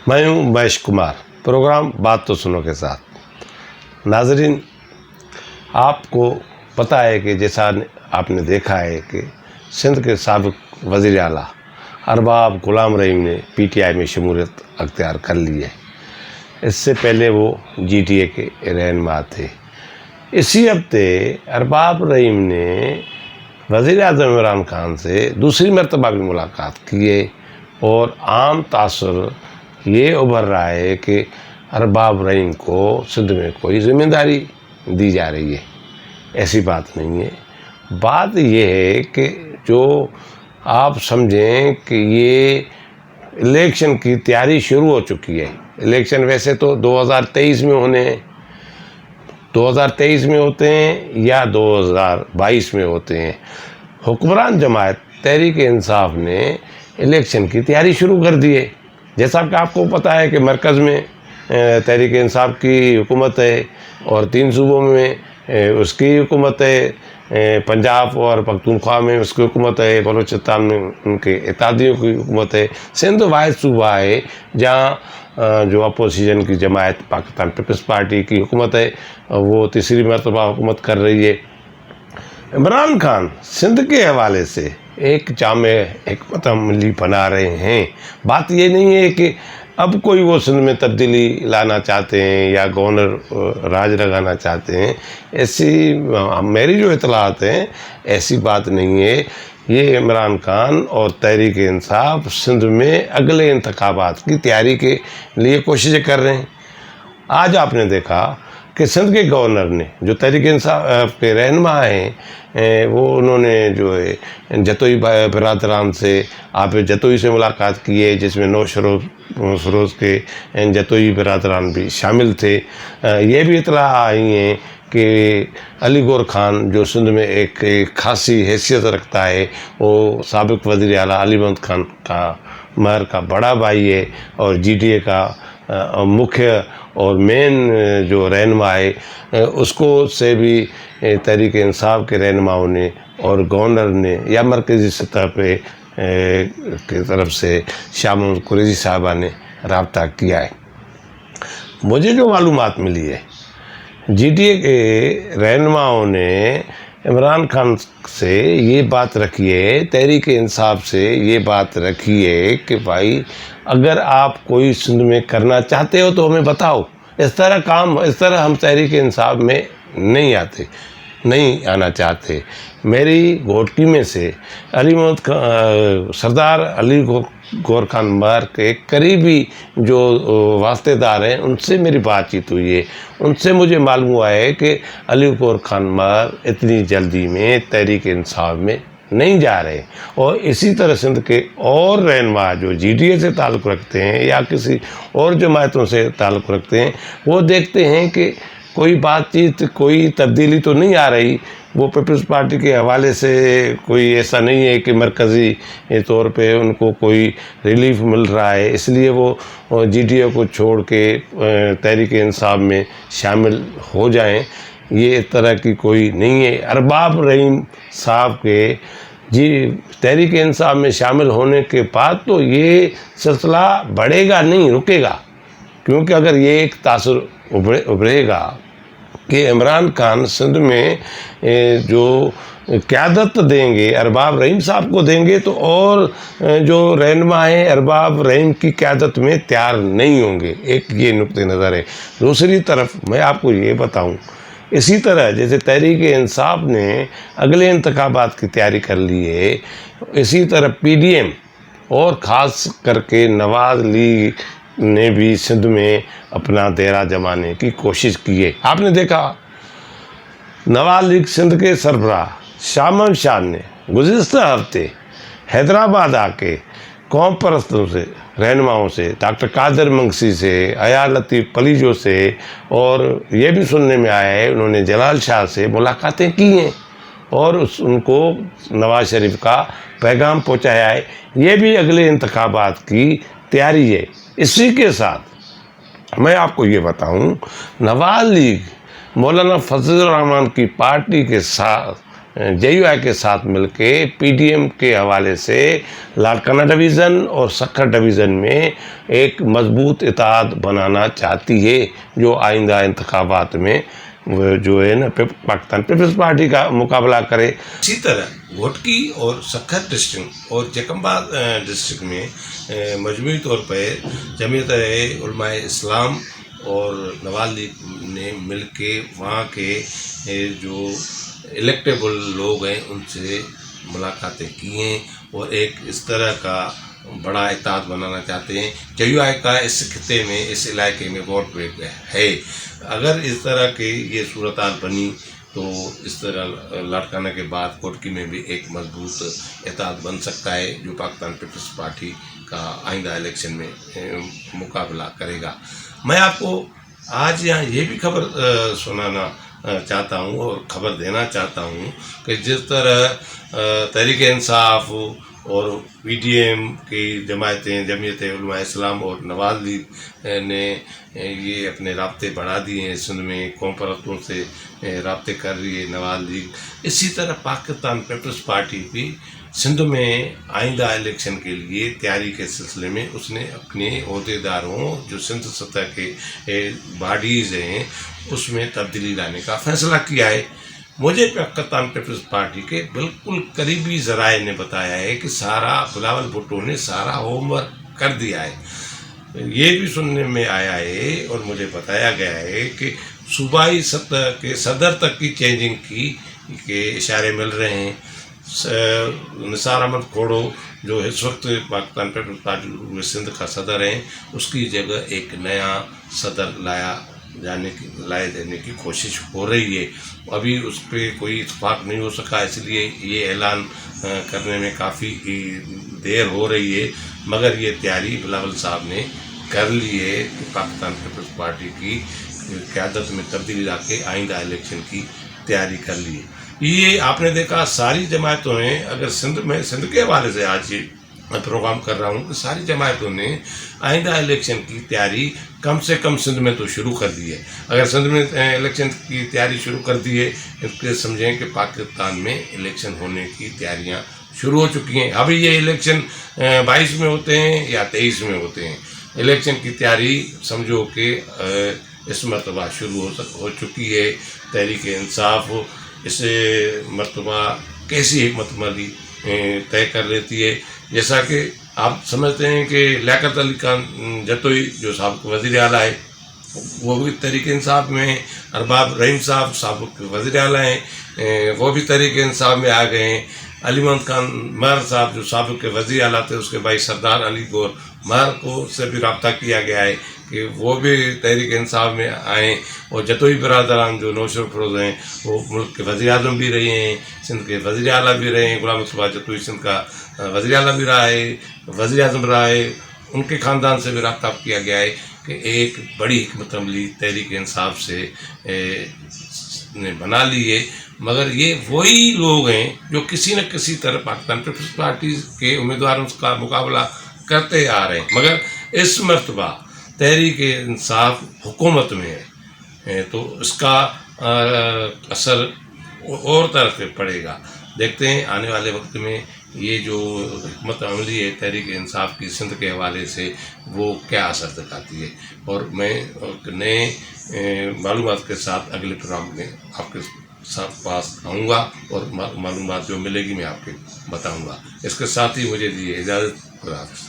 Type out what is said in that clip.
میں ہوں مہیش کمار، پروگرام بات تو سنو کے ساتھ۔ ناظرین، آپ کو پتہ ہے کہ جیسا آپ نے دیکھا ہے کہ سندھ کے سابق وزیر اعلیٰ ارباب غلام رحیم نے پی ٹی آئی میں شمولیت اختیار کر لی ہے۔ اس سے پہلے وہ جی ٹی اے کے رہنما تھے۔ اسی ہفتے ارباب رحیم نے وزیر اعظم عمران خان سے دوسری مرتبہ بھی ملاقات کی ہے، اور عام تاثر یہ ابھر رہا ہے کہ ارباب رحیم کو سندھ میں کوئی ذمہ داری دی جا رہی ہے۔ ایسی بات نہیں ہے۔ بات یہ ہے کہ جو آپ سمجھیں کہ یہ الیکشن کی تیاری شروع ہو چکی ہے۔ الیکشن ویسے تو 2023 میں ہونے ہیں، 2023 میں ہوتے ہیں یا 2022 میں ہوتے ہیں۔ حکمران جماعت تحریک انصاف نے الیکشن کی تیاری شروع کر دی ہے۔ جیسا کہ آپ کو پتہ ہے کہ مرکز میں تحریک انصاف کی حکومت ہے، اور 3 صوبوں میں اس کی حکومت ہے، پنجاب اور پختونخوا میں اس کی حکومت ہے، بلوچستان میں ان کے اتحادیوں کی حکومت ہے۔ سندھ واحد صوبہ ہے جہاں جو اپوزیشن کی جماعت پاکستان پیپلز پارٹی کی حکومت ہے، وہ تیسری مرتبہ حکومت کر رہی ہے۔ عمران خان سندھ کے حوالے سے ایک جامع حکمت عملی بنا رہے ہیں۔ بات یہ نہیں ہے کہ اب کوئی وہ سندھ میں تبدیلی لانا چاہتے ہیں یا گورنر راج لگانا چاہتے ہیں، ایسی میری جو اطلاعات ہیں ایسی بات نہیں ہے۔ یہ عمران خان اور تحریک انصاف سندھ میں اگلے انتخابات کی تیاری کے لیے کوششیں کر رہے ہیں۔ آج آپ نے دیکھا کہ سندھ کے گورنر نے جو تحریک انصاف کے رہنما ہیں، وہ انہوں نے جو ہے جتوئی برادران سے آپ جتوئی سے ملاقات کی ہے، جس میں نوش فروز کے جتوئی برادران بھی شامل تھے۔ یہ بھی اطلاع آئی ہیں کہ علی گور خان جو سندھ میں ایک خاصی حیثیت رکھتا ہے، وہ سابق وزیر اعلیٰ علی محمد خان کا مہر کا بڑا بھائی ہے، اور جی ٹی اے کا مکھیہ اور مین جو رہنما ہے، اس کو سے بھی تحریک انصاف کے رہنماؤں نے اور گورنر نے یا مرکزی سطح پہ کی طرف سے شاہ محمود قریشی صاحبہ نے رابطہ کیا ہے۔ مجھے جو معلومات ملی ہے، جی ٹی اے کے رہنماؤں نے عمران خان سے یہ بات رکھی ہے، تحریک انصاف سے یہ بات رکھی ہے کہ بھائی اگر آپ کوئی سندھ میں کرنا چاہتے ہو تو ہمیں بتاؤ۔ اس طرح ہم تحریک انصاف میں نہیں آنا چاہتے۔ میری گھوٹکی میں سے سردار علی گور خان مہر کے قریبی جو واسطے دار ہیں، ان سے میری بات چیت ہوئی ہے۔ ان سے مجھے معلوم ہوا ہے کہ علی گور خان مہر اتنی جلدی میں تحریک انصاف میں نہیں جا رہے، اور اسی طرح سندھ کے اور رہنما جو جی ٹی اے سے تعلق رکھتے ہیں یا کسی اور جماعتوں سے تعلق رکھتے ہیں، وہ دیکھتے ہیں کہ کوئی بات چیت، کوئی تبدیلی تو نہیں آ رہی۔ وہ پیپلز پارٹی کے حوالے سے کوئی ایسا نہیں ہے کہ مرکزی طور پہ ان کو کوئی ریلیف مل رہا ہے، اس لیے وہ جی ٹی اے کو چھوڑ کے تحریک انصاف میں شامل ہو جائیں۔ یہ اس طرح کی کوئی نہیں ہے۔ ارباب رحیم صاحب کے تحریک انصاف میں شامل ہونے کے بعد تو یہ سلسلہ بڑھے گا نہیں، رکے گا، کیونکہ اگر یہ ایک تاثر ابھرے گا کہ عمران خان سندھ میں جو قیادت دیں گے ارباب رحیم صاحب کو دیں گے، تو اور جو رہنما ہیں ارباب رحیم کی قیادت میں تیار نہیں ہوں گے۔ ایک یہ نقطہ نظر ہے۔ دوسری طرف میں آپ کو یہ بتاؤں، اسی طرح جیسے تحریک انصاف نے اگلے انتخابات کی تیاری کر لی ہے، اسی طرح پی ڈی ایم اور خاص کر کے نواز لیگ نے بھی سندھ میں اپنا دیرہ جمانے کی کوشش کی ہے۔ آپ نے دیکھا نواز لیگ سندھ کے سربراہ شاہ محمود شاہ نے گزشتہ ہفتے حیدرآباد آ کے قوم پرستوں سے، رہنماؤں سے، ڈاکٹر قادر منگسی سے، عیال لطیف پلیجو سے، اور یہ بھی سننے میں آیا ہے انہوں نے جلال شاہ سے ملاقاتیں کی ہیں، اور ان کو نواز شریف کا پیغام پہنچایا ہے۔ یہ بھی اگلے انتخابات کی تیاری ہے۔ اسی کے ساتھ میں آپ کو یہ بتاؤں، نواز لیگ مولانا فضل الرحمان کی پارٹی کے ساتھ JUI کے ساتھ مل کے PDM کے حوالے سے لاڑکانہ ڈویژن اور سکھر ڈویژن میں ایک مضبوط اتحاد بنانا چاہتی ہے، جو آئندہ انتخابات میں وہ جو ہے نا پاکستان پیپلز پارٹی کا مقابلہ کرے۔ اسی طرح گھوٹکی اور سکھر ڈسٹرکٹ اور جکمبا ڈسٹرکٹ میں مجموعی طور پہ جمعیت علماء اسلام اور نواز لیگ نے مل کے وہاں کے جو الیکٹیبل لوگ ہیں ان سے ملاقاتیں کی ہیں اور ایک اس طرح کا بڑا اتحاد بنانا چاہتے ہیں۔ JUI کا اس خطے میں، اس علاقے میں ووٹ بینک ہے۔ اگر اس طرح کی یہ صورتحال بنی تو اس طرح لاڑکانہ کے بعد گھوٹکی میں بھی ایک مضبوط اتحاد بن سکتا ہے، جو پاکستان پیپلز پارٹی کا آئندہ الیکشن میں مقابلہ کرے گا۔ میں آپ کو آج یہاں یہ بھی خبر سنانا چاہتا ہوں اور خبر دینا چاہتا ہوں کہ جس طرح تحریک انصاف اور PDM کی جماعتیں، جمعیت علماء اسلام اور نواز لیگ نے یہ اپنے رابطے بڑھا دیے ہیں، سندھ میں قوم پرستوں سے رابطے کر رہی ہے نواز لیگ، اسی طرح پاکستان پیپلز پارٹی بھی سندھ میں آئندہ الیکشن کے لیے تیاری کے سلسلے میں اس نے اپنے عہدیداروں جو سندھ سطح کے باڈیز ہیں اس میں تبدیلی لانے کا فیصلہ کیا ہے۔ مجھے پاکستان پیپلز پارٹی کے بالکل قریبی ذرائع نے بتایا ہے کہ بلاول بھٹو نے سارا ہوم ورک کر دیا ہے۔ یہ بھی سننے میں آیا ہے اور مجھے بتایا گیا ہے کہ صوبائی سطح کے صدر تک کی چینجنگ کے اشارے مل رہے ہیں۔ نثار احمد کھوڑو جو اس وقت پاکستان پیپلز پارٹی سندھ کا صدر ہیں، اس کی جگہ ایک نیا صدر لائے دینے کی کوشش ہو رہی ہے۔ ابھی اس پہ کوئی اتفاق نہیں ہو سکا، اس لیے یہ اعلان کرنے میں کافی دیر ہو رہی ہے، مگر یہ تیاری بلاول صاحب نے کر لی ہے کہ پاکستان پیپلز پارٹی کی قیادت میں تبدیلی لا کے آئندہ الیکشن کی تیاری کر لی ہے۔ یہ آپ نے دیکھا ساری جماعتوں نے، اگر سندھ کے حوالے سے آج یہ میں پروگرام کر رہا ہوں کہ ساری جماعتوں نے آئندہ الیکشن کی تیاری کم سے کم سندھ میں تو شروع کر دی ہے۔ اگر سندھ میں الیکشن کی تیاری شروع کر دی ہے تو سمجھیں کہ پاکستان میں الیکشن ہونے کی تیاریاں شروع ہو چکی ہیں۔ ابھی یہ الیکشن 22 میں ہوتے ہیں یا 23 میں ہوتے ہیں، الیکشن کی تیاری سمجھو کہ اس مرتبہ شروع ہو چکی ہے۔ تحریک انصاف اس مرتبہ کیسی حکمت عملی طے کر لیتی ہے، جیسا کہ آپ سمجھتے ہیں کہ لیاقت علی خان جتوئی جو سابق وزیر اعلیٰ ہے وہ بھی تحریک انصاف میں ہیں، ارباب رحیم صاحب سابق وزیر اعلیٰ ہیں، وہ بھی تحریک انصاف میں آ گئے ہیں۔ علی محمد خان مہر صاحب جو سابق وزیر اعلیٰ تھے، اس کے بھائی سردار علی گور مہر کو سے بھی رابطہ کیا گیا ہے کہ وہ بھی تحریک انصاف میں آئیں، اور جتوئی برادران جو نوشر فروز ہیں وہ ملک کے وزیر اعظم بھی رہے ہیں، سندھ کے وزیر اعلیٰ بھی رہے ہیں۔ غلام مصطفیٰ جتوئی سندھ کا وزیر اعلیٰ بھی رہا ہے، وزیر اعظم رہا ہے، ان کے خاندان سے بھی رابطہ کیا گیا ہے کہ ایک بڑی حکمت عملی تحریک انصاف سے نے بنا لی ہے۔ مگر یہ وہی لوگ ہیں جو کسی نہ کسی طرح پاکستان پیپلز پارٹی کے امیدواروں کا مقابلہ کرتے آ رہے ہیں، مگر اس مرتبہ تحریک انصاف حکومت میں ہے تو اس کا اثر اور طرف پہ پڑے گا۔ دیکھتے ہیں آنے والے وقت میں یہ جو حکمت عملی ہے تحریک انصاف کی سندھ کے حوالے سے وہ کیا اثر دکھاتی ہے، اور میں نئے معلومات کے ساتھ اگلے پروگرام میں آپ کے پاس آؤں گا اور معلومات جو ملے گی میں آپ کے بتاؤں گا۔ اس کے ساتھ ہی مجھے دیجیے اجازت، خدا حافظ۔